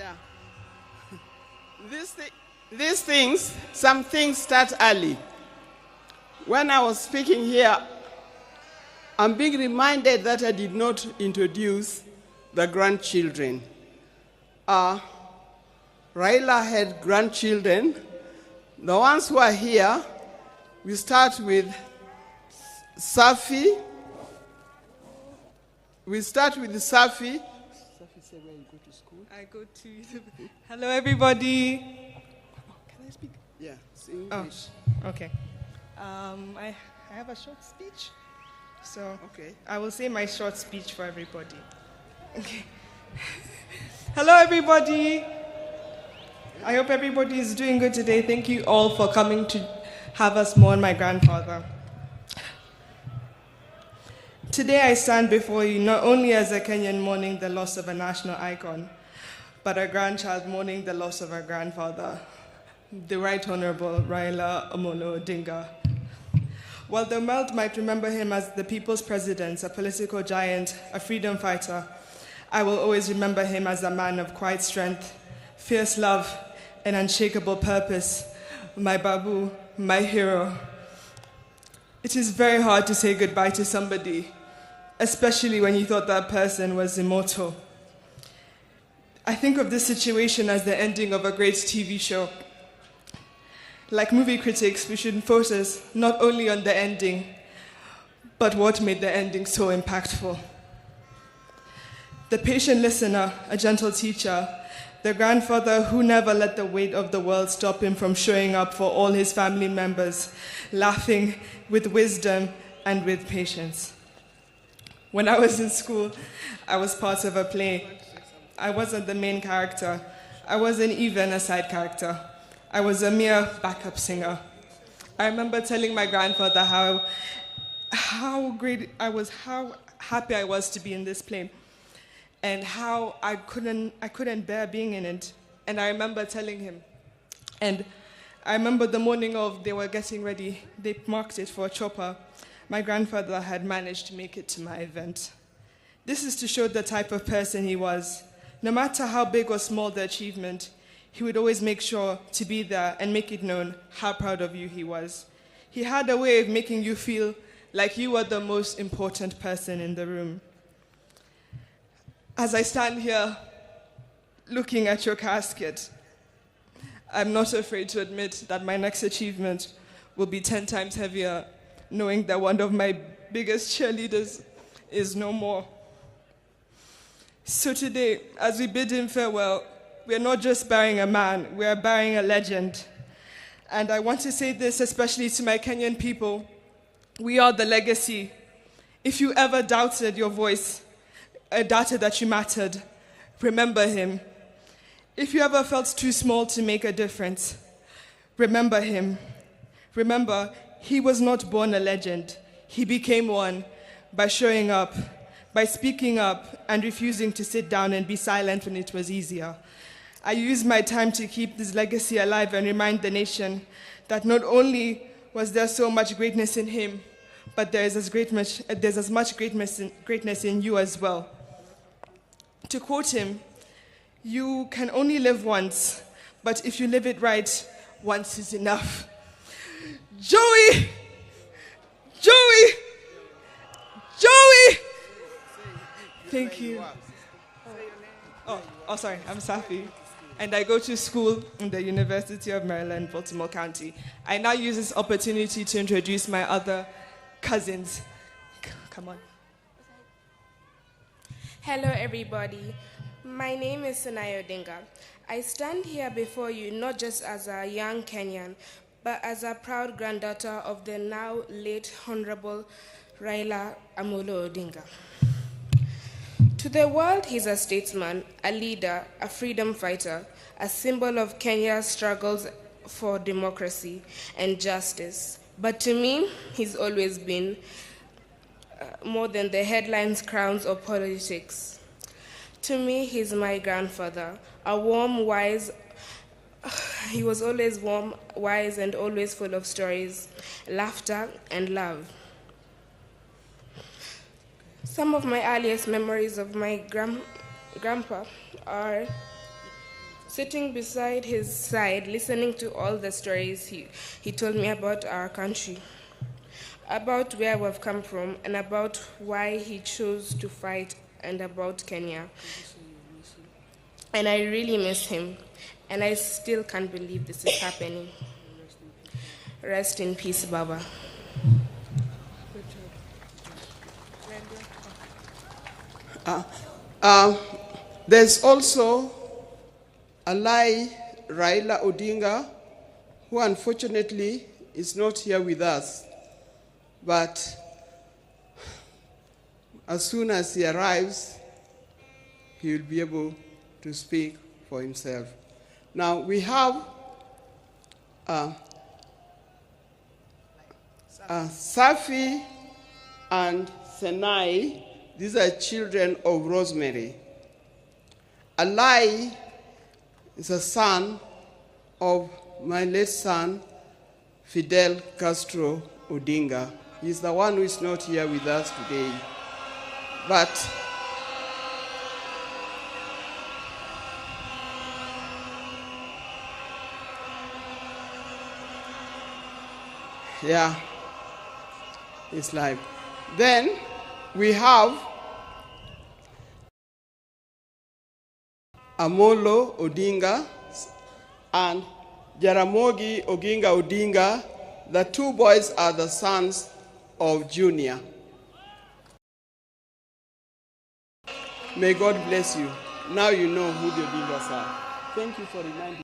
Yeah. These things, some things start early. When I was speaking here, I'm being reminded that I did not introduce the grandchildren. Raila had grandchildren. The ones who are here, we start with Safi. We start with Safi. Safi said where you go to school? I go to... Hello, everybody. Can I speak? Yeah, it's English. Oh, okay. I have a short speech. So Okay. I will say my short speech for everybody. Okay. Hello, everybody. I hope everybody is doing good today. Thank you all for coming to have us mourn my grandfather. Today I stand before you not only as a Kenyan mourning the loss of a national icon, but a grandchild mourning the loss of her grandfather, the Right Honorable Raila Amolo Odinga. While the world might remember him as the people's president, a political giant, a freedom fighter, I will always remember him as a man of quiet strength, fierce love, and unshakable purpose, my Babu, my hero. It is very hard to say goodbye to somebody, especially when you thought that person was immortal. I think of this situation as the ending of a great TV show. Like movie critics, we should focus not only on the ending, but what made the ending so impactful. The patient listener, a gentle teacher, the grandfather who never let the weight of the world stop him from showing up for all his family members, laughing with wisdom and with patience. When I was in school, I was part of a play. I wasn't the main character. I wasn't even a side character. I was a mere backup singer. I remember telling my grandfather how great I was, how happy I was to be in this play, and how I couldn't bear being in it. And I remember telling him. And I remember the morning of they were getting ready, they marked it for a chopper. My grandfather had managed to make it to my event. This is to show the type of person he was. No matter how big or small the achievement, he would always make sure to be there and make it known how proud of you he was. He had a way of making you feel like you were the most important person in the room. As I stand here looking at your casket, I'm not afraid to admit that my next achievement will be 10 times heavier, knowing that one of my biggest cheerleaders is no more. So today, as we bid him farewell, we are not just burying a man, we are burying a legend. And I want to say this especially to my Kenyan people. We are the legacy. If you ever doubted your voice, doubted that you mattered, remember him. If you ever felt too small to make a difference, remember him. Remember, he was not born a legend. He became one by showing up, by speaking up and refusing to sit down and be silent when it was easier. I use my time to keep this legacy alive and remind the nation that not only was there so much greatness in him, but there's as much greatness in you as well. To quote him, you can only live once, but if you live it right, once is enough. Joey! Joey! Joey! Thank you. Oh, sorry, I'm Safi. And I go to school in the University of Maryland, Baltimore County. I now use this opportunity to introduce my other cousins. Come on. Hello, everybody. My name is Sunay Odinga. I stand here before you not just as a young Kenyan, but as a proud granddaughter of the now late Honorable Raila Amolo Odinga. To the world, he's a statesman, a leader, a freedom fighter, a symbol of Kenya's struggles for democracy and justice. But to me, he's always been more than the headlines, crowns, or politics. To me, he's my grandfather, a warm, wise, he was always warm, wise, and always full of stories, laughter, and love. Some of my earliest memories of my grandpa are sitting beside his side, listening to all the stories he told me about our country, about where we've come from, and about why he chose to fight, and about Kenya. And I really miss him, and I still can't believe this is happening. Rest in peace, Baba. There's also Raila Odinga, who unfortunately is not here with us. But as soon as he arrives, he will be able to speak for himself. Now we have Safi and Senai. These are children of Rosemary. Alai is a son of my late son, Fidel Castro Odinga. He's the one who is not here with us today. But yeah, it's live. Then we have Amolo Odinga and Jaramogi Oginga Odinga. The two boys are the sons of Junior. May God bless you. Now you know who the Odingas are. Thank you for reminding me.